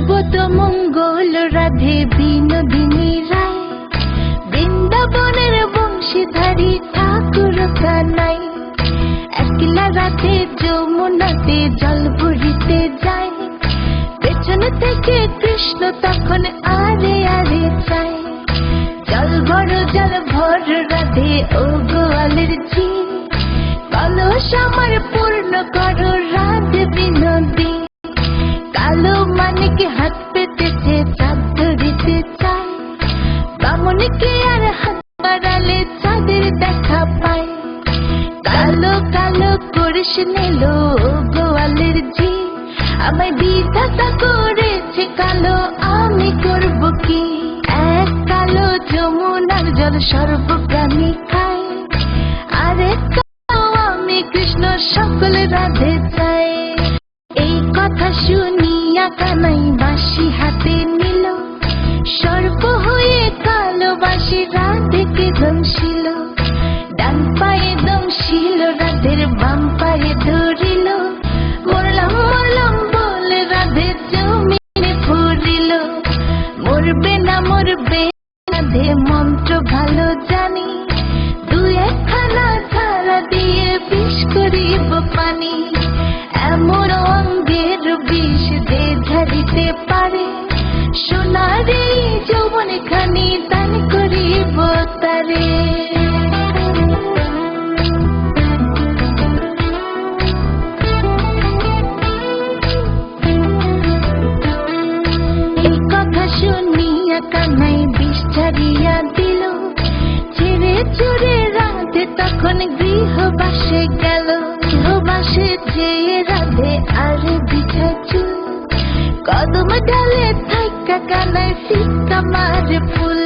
সর্বত মঙ্গল রাধে বিনোদিনী রায়, বৃন্দাবনের বংশীধারী ঠাকুর কানাই। একলা রাতে যমুনাতে জল ভরিতে যায়, পেছন থেকে কৃষ্ণ তখন আরে আরে চায়। জল ভর রাধে ও গোয়ালের ঝি, কলস আমার পূর্ণ করো রাধে বিনোদী। কালো মানিক হাত পেতেছে চাঁদ ধরিতে চায়, বামনকে আর হাত বাড়ালে চাঁদের দেখা পায়। কালো কালো করিস নিলো গোয়ালের ঝি, আমায় বিধাতা করেছে কালো, আমি করব কি? এক কালো যমুনার জল সর্বপ্রাণী খায়, আরেক কালো আমি কৃষ্ণ সকল রাধে চাই। এই কথা শুনিয়া কানাই বাঁশি হাতে নিল, সর্প হয়ে কালো বাঁশি রাধেকে দংশিল। ডান পায়ে দংশিল রাধের, বাম পায়ে ধরিল, মরলাম মরলাম বলে রাধে জমিনে পড়িল। মরবে না রাধে মন্ত্র ভালো জানি, দু একখানা ধারা দিয়ে বিষ করিব পানি। এমন অঙ্গের বিষ যে ঝাড়িতে পারে, সোনার এই যৌবন খানি দান করিব তারে। এই কথা শুনিয়া কানাই বিষ ছাড়িয়া দিল, ছেড়ে চুরে রাধে তখন গৃহবাসে গেল। গৃহবাসে যেয়ে রাধে আর বিছায় চুল, কদম ডালে থাকা কানাই সিক্কা মার ফুল।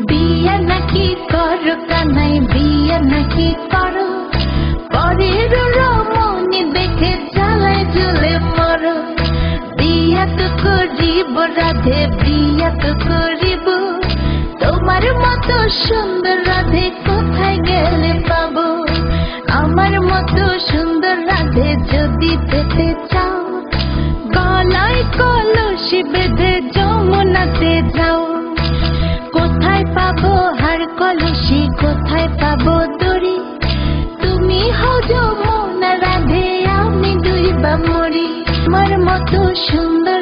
বিয়া নাকি করো কানাই, বিয়া নাকি করো, পরের রমণী দেখে জ্বালায় জ্বলে মরো। বিয়া তো করিব রাধে, বিয়া তো করিব, তোমার মতো সুন্দর রাধে কোথায় গেলে পাবো? আমার মতো সুন্দর রাধে যদি পেতে চাও, গলায় কলসি বেঁধে যমুনাতে যাও। কোথায় পাবো হার কলসি, কোথায় পাবো দড়ি? তুমি হও যমুনা রাধে, আমি ডুইবা মরি। আমার মতো সুন্দর